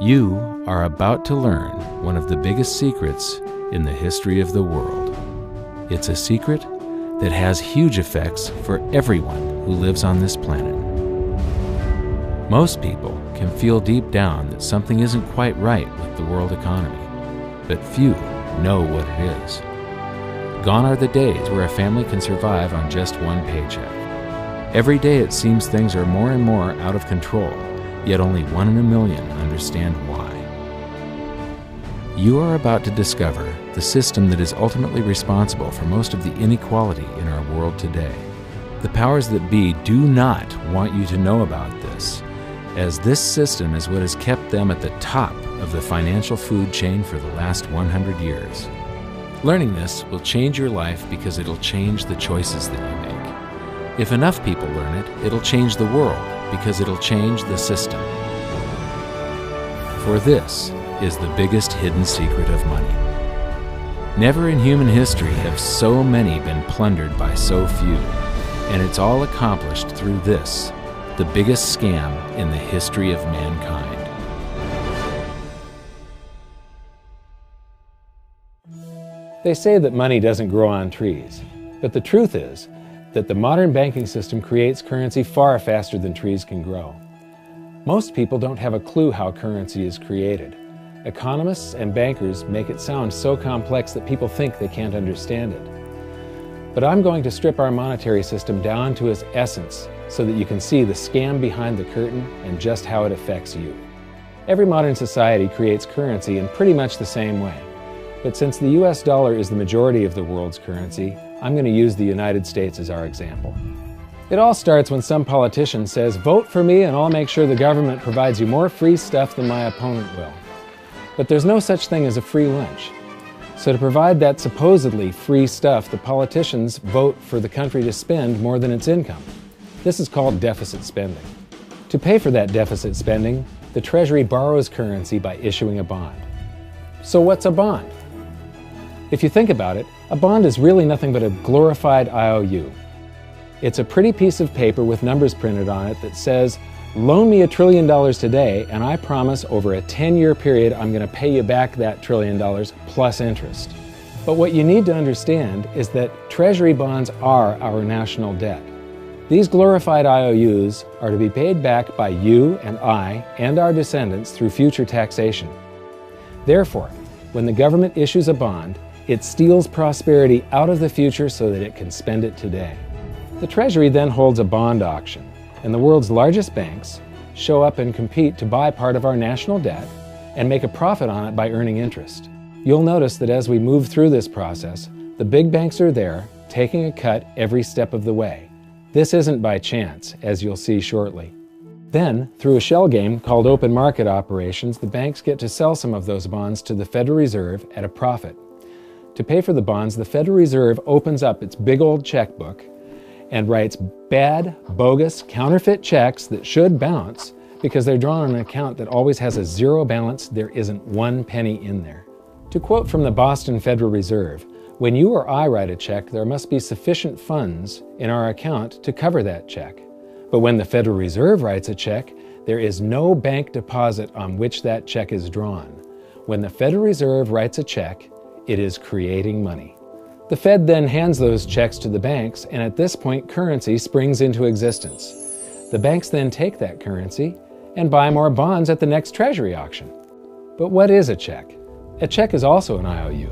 You are about to learn one of the biggest secrets in the history of the world. It's a secret that has huge effects for everyone who lives on this planet. Most people can feel deep down that something isn't quite right with the world economy, but few know what it is. Gone are the days where a family can survive on just one paycheck. Every day it seems things are more and more out of control, yet only 1 in a million understand why. You are about to discover the system that is ultimately responsible for most of the inequality in our world today. The powers that be do not want you to know about this, as this system is what has kept them at the top of the financial food chain for the last 100 years. Learning this will change your life because it'll change the choices that you make. If enough people learn it, it'll change the world because it'll change the system. For this is the biggest hidden secret of money. Never in human history have so many been plundered by so few, and it's all accomplished through this, the biggest scam in the history of mankind. They say that money doesn't grow on trees, but the truth is that the modern banking system creates currency far faster than trees can grow. Most people don't have a clue how currency is created. Economists and bankers make it sound so complex that people think they can't understand it. But I'm going to strip our monetary system down to its essence so that you can see the scam behind the curtain and just how it affects you. Every modern society creates currency in pretty much the same way. But since the US dollar is the majority of the world's currency, I'm going to use the United States as our example. It all starts when some politician says, "Vote for me and I'll make sure the government provides you more free stuff than my opponent will." But there's no such thing as a free lunch. So to provide that supposedly free stuff, the politicians vote for the country to spend more than its income. This is called deficit spending. To pay for that deficit spending, the Treasury borrows currency by issuing a bond. So what's a bond? If you think about it, a bond is really nothing but a glorified IOU. It's a pretty piece of paper with numbers printed on it that says, "Loan me $1 trillion today, and I promise over a 10-year period I'm going to pay you back that $1 trillion plus interest." But what you need to understand is that Treasury bonds are our national debt. These glorified IOUs are to be paid back by you and I and our descendants through future taxation. Therefore, when the government issues a bond, it steals prosperity out of the future so that it can spend it today. The Treasury then holds a bond auction, and the world's largest banks show up and compete to buy part of our national debt and make a profit on it by earning interest. You'll notice that as we move through this process, the big banks are there, taking a cut every step of the way. This isn't by chance, as you'll see shortly. Then, through a shell game called open market operations, the banks get to sell some of those bonds to the Federal Reserve at a profit. To pay for the bonds, the Federal Reserve opens up its big old checkbook and writes bad, bogus, counterfeit checks that should bounce because they're drawn on an account that always has a zero balance. There isn't 1 penny in there. To quote from the Boston Federal Reserve, "When you or I write a check, there must be sufficient funds in our account to cover that check. But when the Federal Reserve writes a check, there is no bank deposit on which that check is drawn. When the Federal Reserve writes a check, it is creating money." The Fed then hands those checks to the banks, and at this point, currency springs into existence. The banks then take that currency and buy more bonds at the next Treasury auction. But what is a check? A check is also an IOU.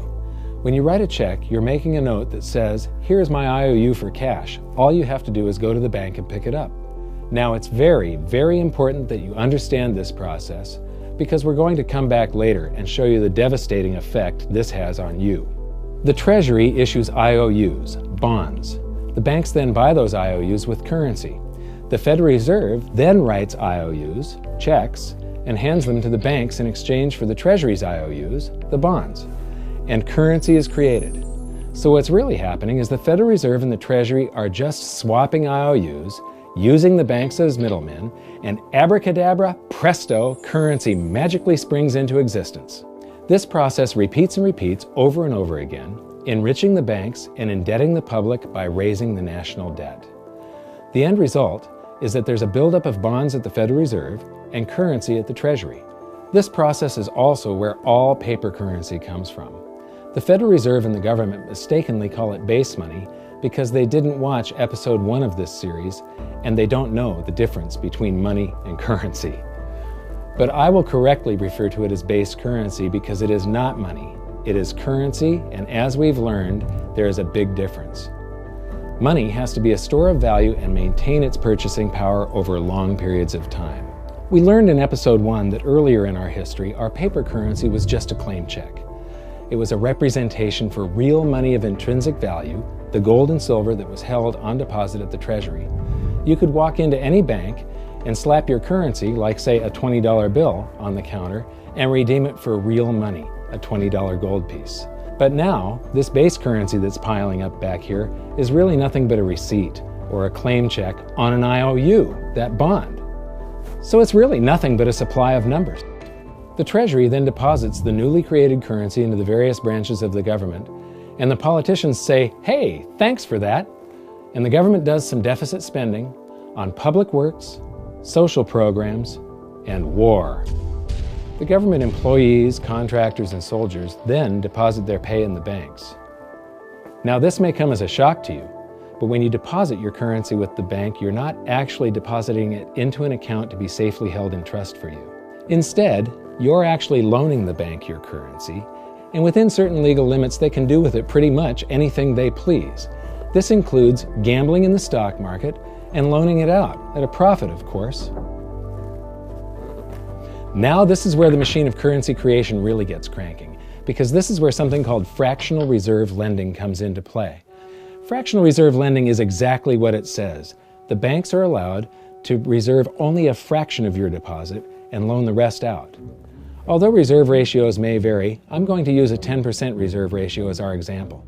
When you write a check, you're making a note that says, "Here's my IOU for cash. All you have to do is go to the bank and pick it up." Now, it's very, very important that you understand this process because we're going to come back later and show you the devastating effect this has on you. The Treasury issues IOUs, bonds. The banks then buy those IOUs with currency. The Federal Reserve then writes IOUs, checks, and hands them to the banks in exchange for the Treasury's IOUs, the bonds. And currency is created. So what's really happening is the Federal Reserve and the Treasury are just swapping IOUs, using the banks as middlemen, and abracadabra, presto, currency magically springs into existence. This process repeats and repeats over and over again, enriching the banks and indebting the public by raising the national debt. The end result is that there's a buildup of bonds at the Federal Reserve, and currency at the Treasury. This process is also where all paper currency comes from. The Federal Reserve and the government mistakenly call it base money because they didn't watch episode 1 of this series and they don't know the difference between money and currency. But I will correctly refer to it as base currency because it is not money. It is currency, and as we've learned, there is a big difference. Money has to be a store of value and maintain its purchasing power over long periods of time. We learned in episode 1 that earlier in our history, our paper currency was just a claim check. It was a representation for real money of intrinsic value, the gold and silver that was held on deposit at the Treasury. You could walk into any bank and slap your currency, like say a $20 bill, on the counter and redeem it for real money, a $20 gold piece. But now, this base currency that's piling up back here is really nothing but a receipt or a claim check on an IOU, that bond. So it's really nothing but a supply of numbers. The Treasury then deposits the newly created currency into the various branches of the government, and the politicians say, "Hey, thanks for that." And the government does some deficit spending on public works, social programs, and war. The government employees, contractors, and soldiers then deposit their pay in the banks. Now, this may come as a shock to you, but when you deposit your currency with the bank, you're not actually depositing it into an account to be safely held in trust for you. Instead, you're actually loaning the bank your currency, and within certain legal limits, they can do with it pretty much anything they please. This includes gambling in the stock market and loaning it out, at a profit, of course. Now this is where the machine of currency creation really gets cranking, because this is where something called fractional reserve lending comes into play. Fractional reserve lending is exactly what it says. The banks are allowed to reserve only a fraction of your deposit and loan the rest out. Although reserve ratios may vary, I'm going to use a 10% reserve ratio as our example.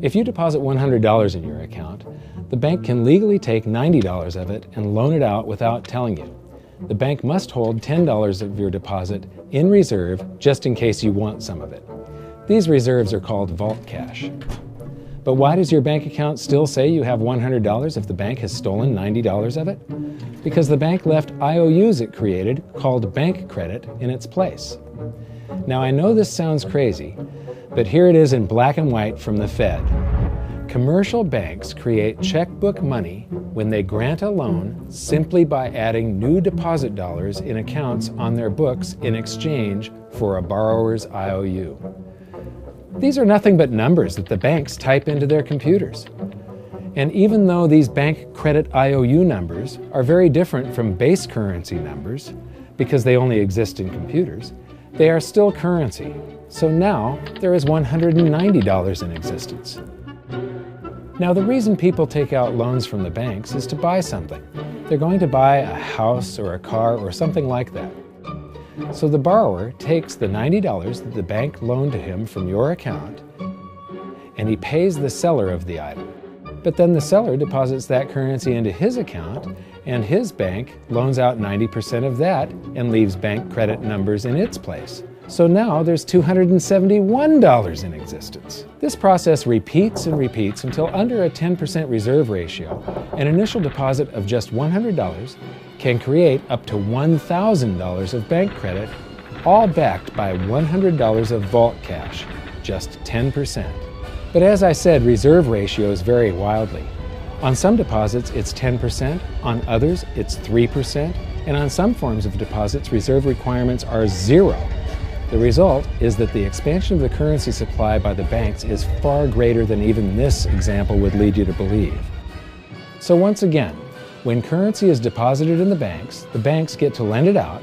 If you deposit $100 in your account, the bank can legally take $90 of it and loan it out without telling you. The bank must hold $10 of your deposit in reserve just in case you want some of it. These reserves are called vault cash. But why does your bank account still say you have $100 if the bank has stolen $90 of it? Because the bank left IOUs it created, called bank credit, in its place. Now I know this sounds crazy, but here it is in black and white from the Fed. Commercial banks create checkbook money when they grant a loan simply by adding new deposit dollars in accounts on their books in exchange for a borrower's IOU. These are nothing but numbers that the banks type into their computers. And even though these bank credit IOU numbers are very different from base currency numbers, because they only exist in computers, they are still currency. So now there is $190 in existence. Now the reason people take out loans from the banks is to buy something. They're going to buy a house or a car or something like that. So the borrower takes the $90 that the bank loaned to him from your account and he pays the seller of the item. But then the seller deposits that currency into his account and his bank loans out 90% of that and leaves bank credit numbers in its place. So now there's $271 in existence. This process repeats and repeats until under a 10% reserve ratio, an initial deposit of just $100 can create up to $1,000 of bank credit, all backed by $100 of vault cash, just 10%. But as I said, reserve ratios vary wildly. On some deposits, it's 10%, on others, it's 3%, and on some forms of deposits, reserve requirements are 0. The result is that the expansion of the currency supply by the banks is far greater than even this example would lead you to believe. So once again, when currency is deposited in the banks get to lend it out,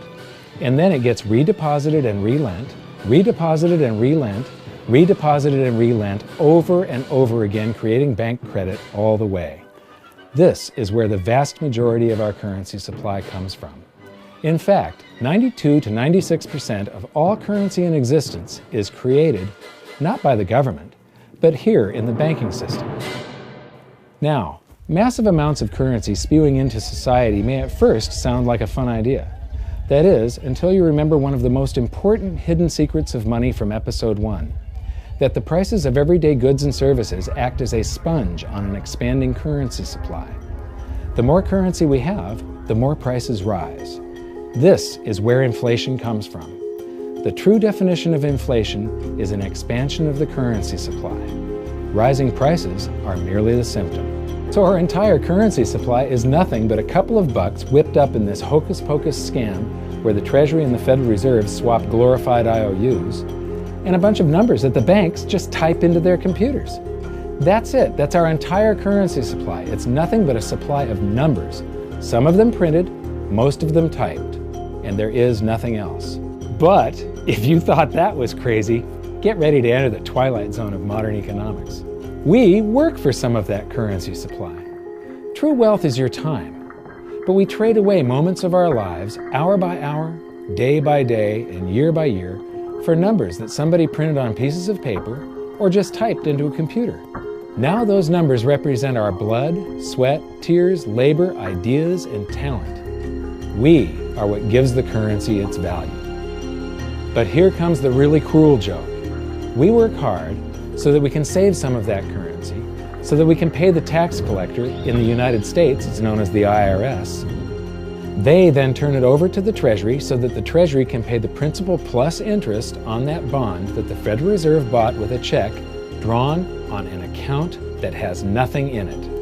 and then it gets redeposited and relent, redeposited and relent, redeposited and relent over and over again, creating bank credit all the way. This is where the vast majority of our currency supply comes from. In fact, 92 to 96% of all currency in existence is created not by the government, but here in the banking system. Now, massive amounts of currency spewing into society may at first sound like a fun idea. That is, until you remember one of the most important hidden secrets of money from episode 1, that the prices of everyday goods and services act as a sponge on an expanding currency supply. The more currency we have, the more prices rise. This is where inflation comes from. The true definition of inflation is an expansion of the currency supply. Rising prices are merely the symptom. So our entire currency supply is nothing but a couple of bucks whipped up in this hocus-pocus scam where the Treasury and the Federal Reserve swap glorified IOUs, and a bunch of numbers that the banks just type into their computers. That's it. That's our entire currency supply. It's nothing but a supply of numbers. Some of them printed, most of them typed, and there is nothing else. But if you thought that was crazy, get ready to enter the twilight zone of modern economics. We work for some of that currency supply. True wealth is your time, but we trade away moments of our lives, hour by hour, day by day, and year by year, for numbers that somebody printed on pieces of paper or just typed into a computer. Now those numbers represent our blood, sweat, tears, labor, ideas, and talent. We are what gives the currency its value. But here comes the really cruel joke. We work hard so that we can save some of that currency, so that we can pay the tax collector. In the United States, it's known as the IRS. They then turn it over to the Treasury so that the Treasury can pay the principal plus interest on that bond that the Federal Reserve bought with a check drawn on an account that has nothing in it.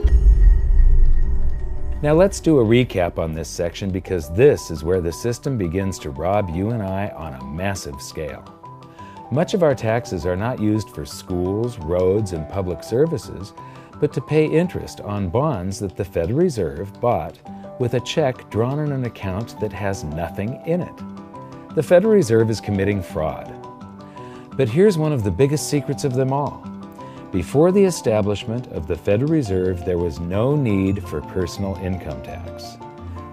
Now let's do a recap on this section, because this is where the system begins to rob you and I on a massive scale. Much of our taxes are not used for schools, roads, and public services, but to pay interest on bonds that the Federal Reserve bought with a check drawn on an account that has nothing in it. The Federal Reserve is committing fraud. But here's one of the biggest secrets of them all. Before the establishment of the Federal Reserve, there was no need for personal income tax.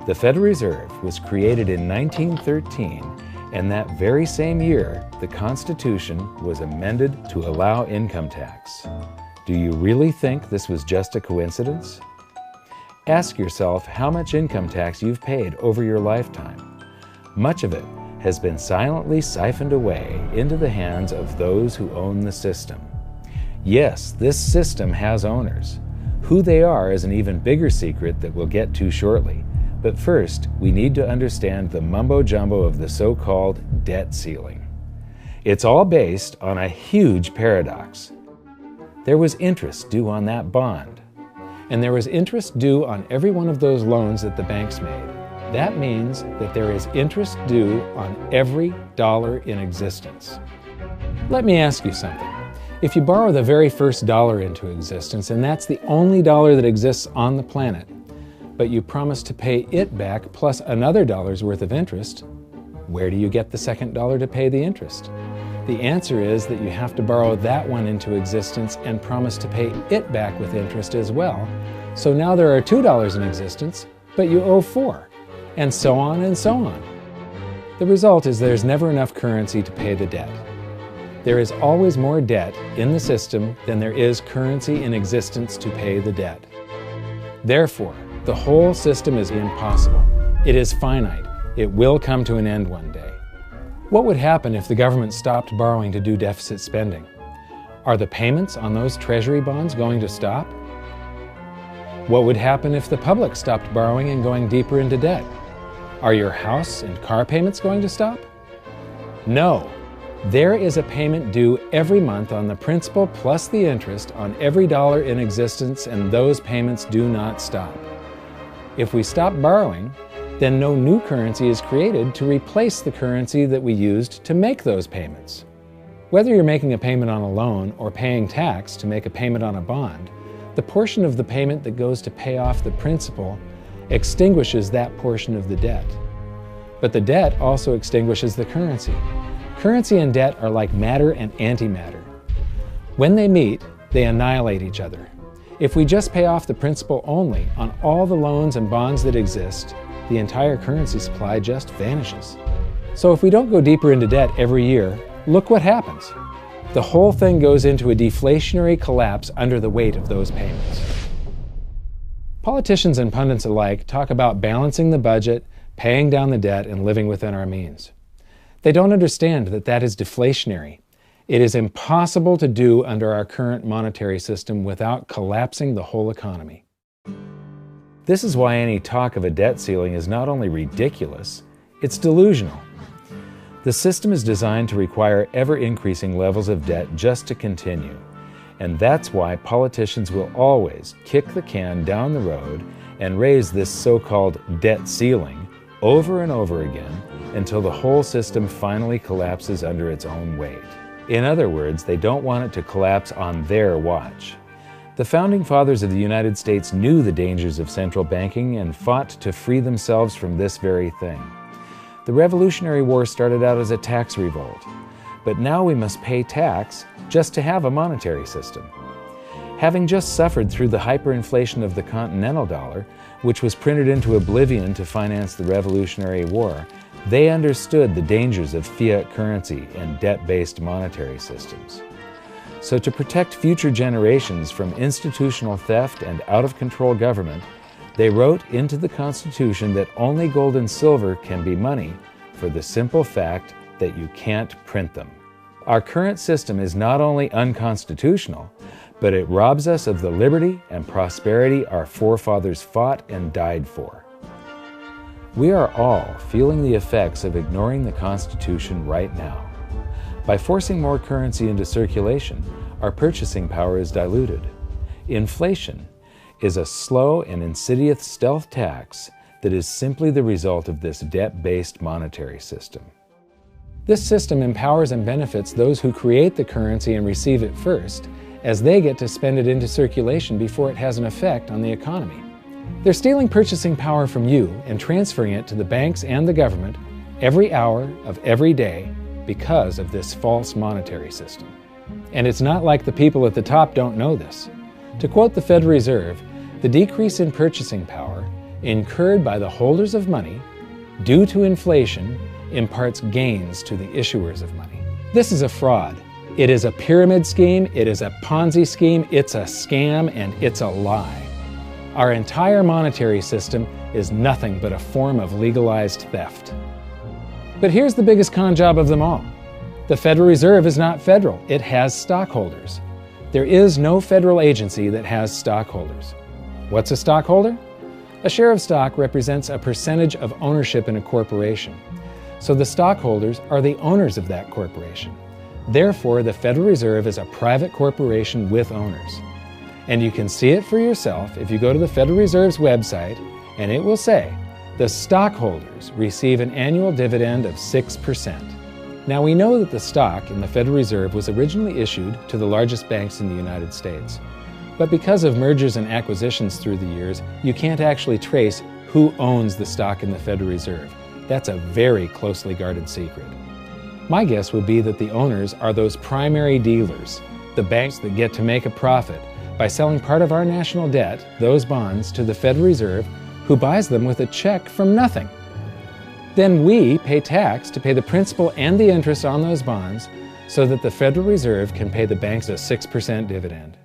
The Federal Reserve was created in 1913, and that very same year, the Constitution was amended to allow income tax. Do you really think this was just a coincidence? Ask yourself how much income tax you've paid over your lifetime. Much of it has been silently siphoned away into the hands of those who own the system. Yes, this system has owners. Who they are is an even bigger secret that we'll get to shortly. But first, we need to understand the mumbo-jumbo of the so-called debt ceiling. It's all based on a huge paradox. There was interest due on that bond, and there was interest due on every one of those loans that the banks made. That means that there is interest due on every dollar in existence. Let me ask you something. If you borrow the very first dollar into existence, and that's the only dollar that exists on the planet, but you promise to pay it back plus another dollar's worth of interest, where do you get the second dollar to pay the interest? The answer is that you have to borrow that one into existence and promise to pay it back with interest as well. So now there are $2 in existence, but you owe $4, and so on and so on. The result is there's never enough currency to pay the debt. There is always more debt in the system than there is currency in existence to pay the debt. Therefore, the whole system is impossible. It is finite. It will come to an end one day. What would happen if the government stopped borrowing to do deficit spending? Are the payments on those treasury bonds going to stop? What would happen if the public stopped borrowing and going deeper into debt? Are your house and car payments going to stop? No. There is a payment due every month on the principal plus the interest on every dollar in existence, and those payments do not stop. If we stop borrowing, then no new currency is created to replace the currency that we used to make those payments. Whether you're making a payment on a loan or paying tax to make a payment on a bond, the portion of the payment that goes to pay off the principal extinguishes that portion of the debt. But the debt also extinguishes the currency. Currency and debt are like matter and antimatter. When they meet, they annihilate each other. If we just pay off the principal only on all the loans and bonds that exist, the entire currency supply just vanishes. So if we don't go deeper into debt every year, look what happens. The whole thing goes into a deflationary collapse under the weight of those payments. Politicians and pundits alike talk about balancing the budget, paying down the debt, and living within our means. They don't understand that that is deflationary. It is impossible to do under our current monetary system without collapsing the whole economy. This is why any talk of a debt ceiling is not only ridiculous, It's delusional. The system is designed to require ever-increasing levels of debt just to continue. And that's why politicians will always kick the can down the road and raise this so-called debt ceiling over and over again until the whole system finally collapses under its own weight. In other words, they don't want it to collapse on their watch. The Founding Fathers of the United States knew the dangers of central banking and fought to free themselves from this very thing. The Revolutionary War started out as a tax revolt, but now we must pay tax just to have a monetary system. Having just suffered through the hyperinflation of the continental dollar, which was printed into oblivion to finance the Revolutionary War, they understood the dangers of fiat currency and debt-based monetary systems. So to protect future generations from institutional theft and out-of-control government, they wrote into the Constitution that only gold and silver can be money for the simple fact that you can't print them. Our current system is not only unconstitutional, but it robs us of the liberty and prosperity our forefathers fought and died for. We are all feeling the effects of ignoring the Constitution right now. By forcing more currency into circulation, our purchasing power is diluted. Inflation is a slow and insidious stealth tax that is simply the result of this debt-based monetary system. This system empowers and benefits those who create the currency and receive it first, as they get to spend it into circulation before it has an effect on the economy. They're stealing purchasing power from you and transferring it to the banks and the government every hour of every day because of this false monetary system. And it's not like the people at the top don't know this. To quote the Federal Reserve, the decrease in purchasing power incurred by the holders of money due to inflation imparts gains to the issuers of money. This is a fraud. It is a pyramid scheme, it is a Ponzi scheme, it's a scam, and it's a lie. Our entire monetary system is nothing but a form of legalized theft. But here's the biggest con job of them all. The Federal Reserve is not federal, it has stockholders. There is no federal agency that has stockholders. What's a stockholder? A share of stock represents a percentage of ownership in a corporation. So the stockholders are the owners of that corporation. Therefore, the Federal Reserve is a private corporation with owners. And you can see it for yourself if you go to the Federal Reserve's website, and it will say, the stockholders receive an annual dividend of 6%. Now we know that the stock in the Federal Reserve was originally issued to the largest banks in the United States. But because of mergers and acquisitions through the years, you can't actually trace who owns the stock in the Federal Reserve. That's a very closely guarded secret. My guess would be that the owners are those primary dealers, the banks that get to make a profit by selling part of our national debt, those bonds, to the Federal Reserve, who buys them with a check from nothing. Then we pay tax to pay the principal and the interest on those bonds so that the Federal Reserve can pay the banks a 6% dividend.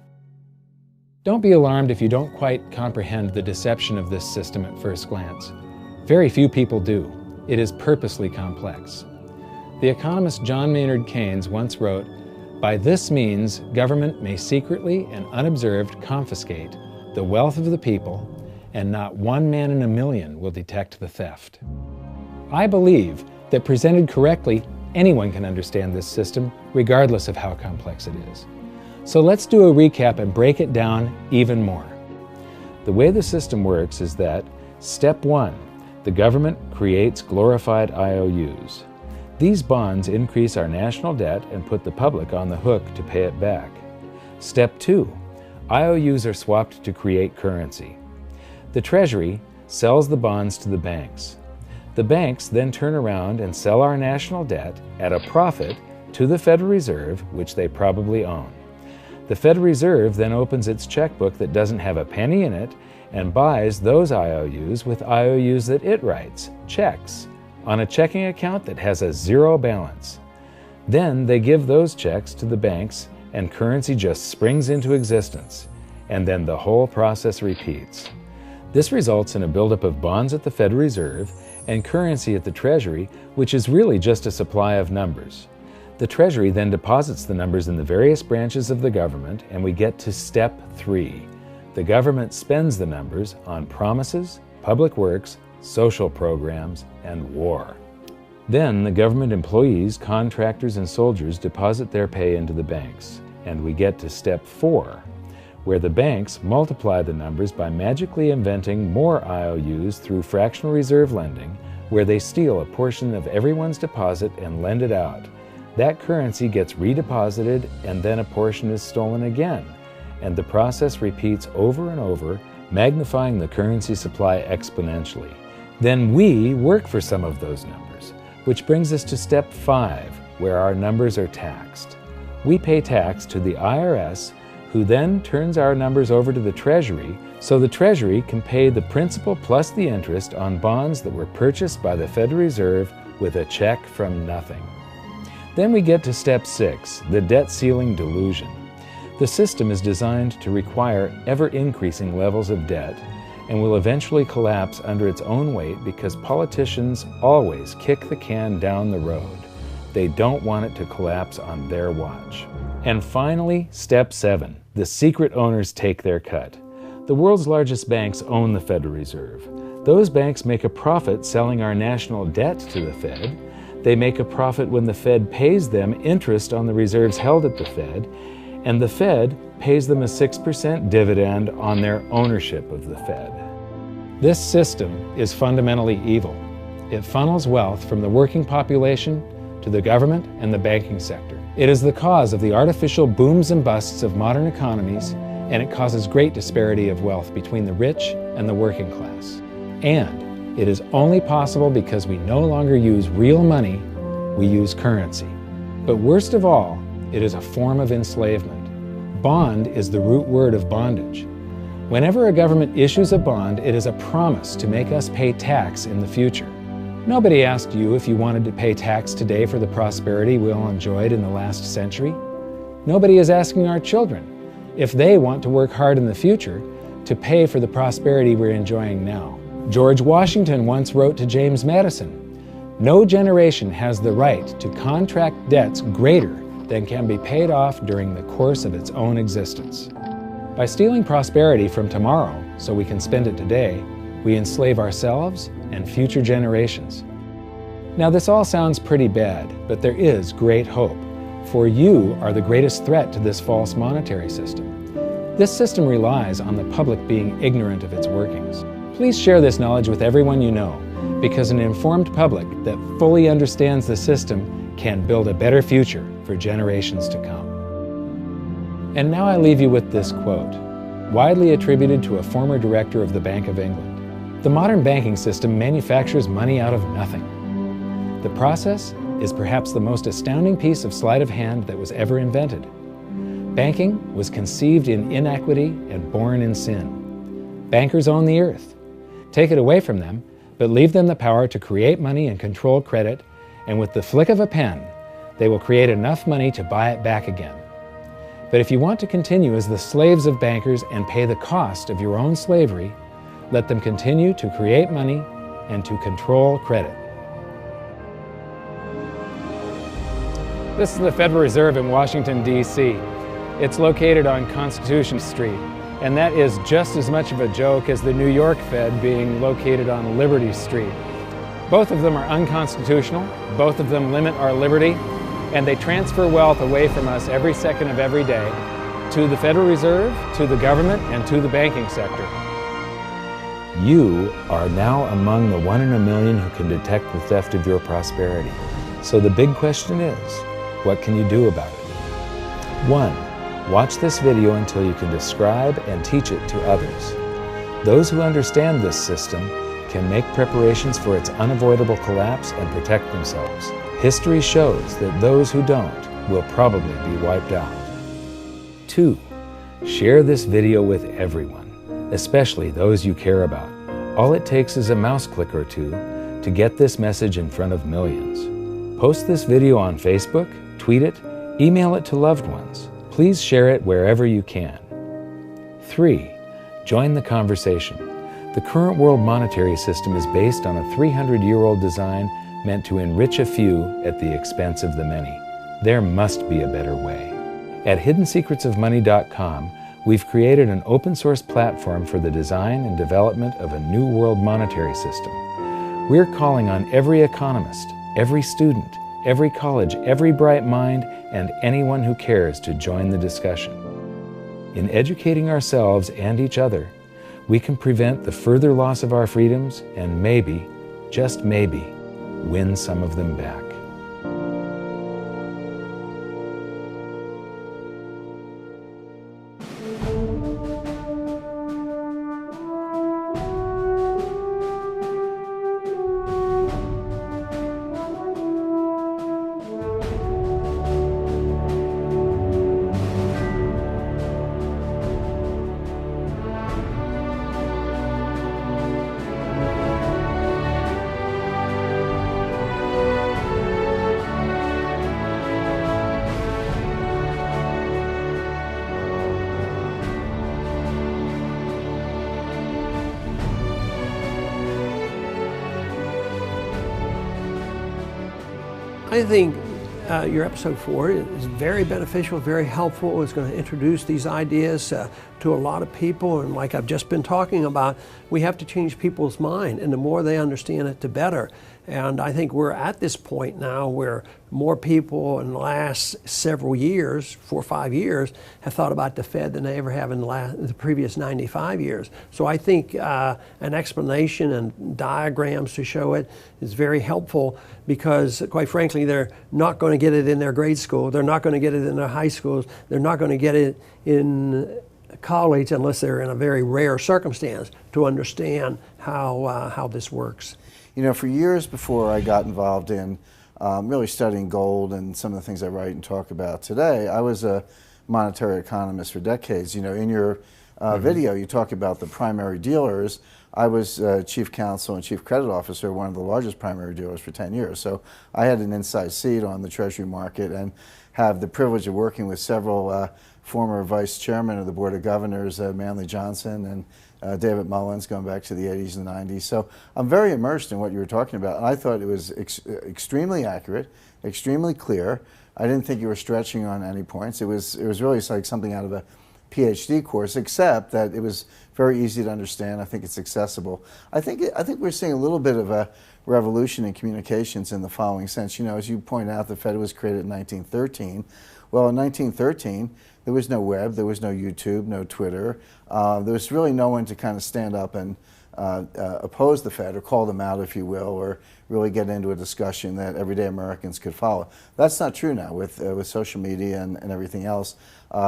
Don't be alarmed if you don't quite comprehend the deception of this system at first glance. Very few people do. It is purposely complex. The economist John Maynard Keynes once wrote, "By this means, government may secretly and unobserved confiscate the wealth of the people, and not one man in a million will detect the theft." I believe that presented correctly, anyone can understand this system, regardless of how complex it is. So let's do a recap and break it down even more. The way the system works is that, step 1, the government creates glorified IOUs. These bonds increase our national debt and put the public on the hook to pay it back. Step 2, IOUs are swapped to create currency. The Treasury sells the bonds to the banks. The banks then turn around and sell our national debt at a profit to the Federal Reserve, which they probably own. The Federal Reserve then opens its checkbook that doesn't have a penny in it and buys those IOUs with IOUs that it writes, checks, on a checking account that has a zero balance. Then they give those checks to the banks and currency just springs into existence, and then the whole process repeats. This results in a buildup of bonds at the Federal Reserve and currency at the Treasury, which is really just a supply of numbers. The Treasury then deposits the numbers in the various branches of the government, and we get to step 3. The government spends the numbers on promises, public works, social programs, and war. Then the government employees, contractors, and soldiers deposit their pay into the banks. And we get to step 4, where the banks multiply the numbers by magically inventing more IOUs through fractional reserve lending, where they steal a portion of everyone's deposit and lend it out. That currency gets redeposited, and then a portion is stolen again. And the process repeats over and over, magnifying the currency supply exponentially. Then we work for some of those numbers, which brings us to step 5, where our numbers are taxed. We pay tax to the IRS, who then turns our numbers over to the Treasury, so the Treasury can pay the principal plus the interest on bonds that were purchased by the Federal Reserve with a check from nothing. Then we get to step 6, the debt ceiling delusion. The system is designed to require ever-increasing levels of debt and will eventually collapse under its own weight because politicians always kick the can down the road. They don't want it to collapse on their watch. And finally, step 7, the secret owners take their cut. The world's largest banks own the Federal Reserve. Those banks make a profit selling our national debt to the Fed. They make a profit when the Fed pays them interest on the reserves held at the Fed, and the Fed pays them a 6% dividend on their ownership of the Fed. This system is fundamentally evil. It funnels wealth from the working population to the government and the banking sector. It is the cause of the artificial booms and busts of modern economies, and it causes great disparity of wealth between the rich and the working class. And it is only possible because we no longer use real money, we use currency. But worst of all, it is a form of enslavement. Bond is the root word of bondage. Whenever a government issues a bond, it is a promise to make us pay tax in the future. Nobody asked you if you wanted to pay tax today for the prosperity we all enjoyed in the last century. Nobody is asking our children if they want to work hard in the future to pay for the prosperity we're enjoying now. George Washington once wrote to James Madison, "No generation has the right to contract debts greater than can be paid off during the course of its own existence." By stealing prosperity from tomorrow so we can spend it today, we enslave ourselves and future generations. Now this all sounds pretty bad, but there is great hope, for you are the greatest threat to this false monetary system. This system relies on the public being ignorant of its workings. Please share this knowledge with everyone you know, because an informed public that fully understands the system can build a better future for generations to come. And now I leave you with this quote, widely attributed to a former director of the Bank of England. The modern banking system manufactures money out of nothing. The process is perhaps the most astounding piece of sleight of hand that was ever invented. Banking was conceived in inequity and born in sin. Bankers own the earth. Take it away from them, but leave them the power to create money and control credit, and with the flick of a pen, they will create enough money to buy it back again. But if you want to continue as the slaves of bankers and pay the cost of your own slavery, let them continue to create money and to control credit. This is the Federal Reserve in Washington, D.C. It's located on Constitution Street, and that is just as much of a joke as the New York Fed being located on Liberty Street. Both of them are unconstitutional, both of them limit our liberty, and they transfer wealth away from us every second of every day to the Federal Reserve, to the government, and to the banking sector. You are now among the 1 in a million who can detect the theft of your prosperity. So the big question is, what can you do about it? 1. Watch this video until you can describe and teach it to others. Those who understand this system can make preparations for its unavoidable collapse and protect themselves. History shows that those who don't will probably be wiped out. 2. Share this video with everyone, especially those you care about. All it takes is a mouse click or two to get this message in front of millions. Post this video on Facebook, tweet it, email it to loved ones. Please share it wherever you can. 3. Join the conversation. The current world monetary system is based on a 300-year-old design meant to enrich a few at the expense of the many. There must be a better way. At hiddensecretsofmoney.com, we've created an open-source platform for the design and development of a new world monetary system. We're calling on every economist, every student, every college, every bright mind, and anyone who cares to join the discussion. In educating ourselves and each other, we can prevent the further loss of our freedoms and maybe, just maybe, win some of them back. I think your episode 4 is very beneficial, very helpful. It's going to introduce these ideas to a lot of people, and like I've just been talking about, we have to change people's mind, and the more they understand it, the better. And I think we're at this point now where more people in the last several years, 4 or 5 years, have thought about the Fed than they ever have in the previous 95 years. So I think an explanation and diagrams to show it is very helpful, because quite frankly, they're not going to get it in their grade school. They're not going to get it in their high schools. They're not going to get it in college unless they're in a very rare circumstance to understand how this works. You know, for years before I got involved in really studying gold and some of the things I write and talk about today, I was a monetary economist for decades. You know, in your video, you talk about the primary dealers. I was chief counsel and chief credit officer, one of the largest primary dealers for 10 years. So I had an inside seat on the Treasury market and have the privilege of working with several former vice chairmen of the Board of Governors, Manley Johnson and David Mullins, going back to the 80s and 90s. So I'm very immersed in what you were talking about. And I thought it was extremely accurate, extremely clear. I didn't think you were stretching on any points. It was really like something out of a PhD course, except that it was very easy to understand. I think it's accessible. I think we're seeing a little bit of a revolution in communications in the following sense. You know, as you point out, the Fed was created in 1913. Well, in 1913, there was no web, there was no YouTube, no Twitter. There was really no one to kind of stand up and oppose the Fed or call them out, if you will, or really get into a discussion that everyday Americans could follow. That's not true now with social media and everything else.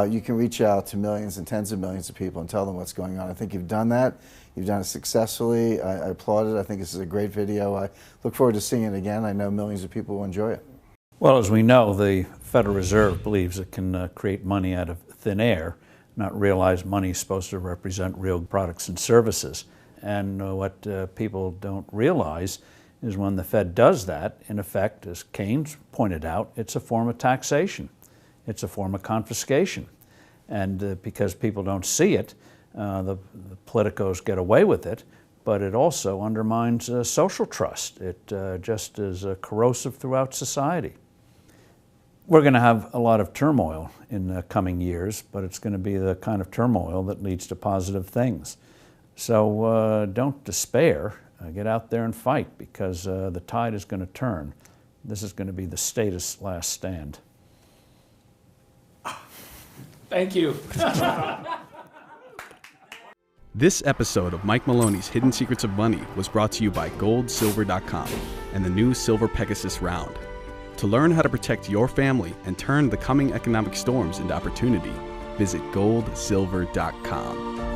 You can reach out to millions and tens of millions of people and tell them what's going on. I think you've done that. You've done it successfully. I applaud it. I think this is a great video. I look forward to seeing it again. I know millions of people will enjoy it. Well, as we know, the Federal Reserve believes it can create money out of thin air, not realize money is supposed to represent real products and services. And what people don't realize is when the Fed does that, in effect, as Keynes pointed out, it's a form of taxation. It's a form of confiscation. And because people don't see it, the politicos get away with it, but it also undermines social trust. It just is corrosive throughout society. We're going to have a lot of turmoil in the coming years, but it's going to be the kind of turmoil that leads to positive things. So don't despair. Get out there and fight, because the tide is going to turn. This is going to be the status last stand. Thank you. This episode of Mike Maloney's Hidden Secrets of Money was brought to you by GoldSilver.com and the new Silver Pegasus Round. To learn how to protect your family and turn the coming economic storms into opportunity, visit GoldSilver.com.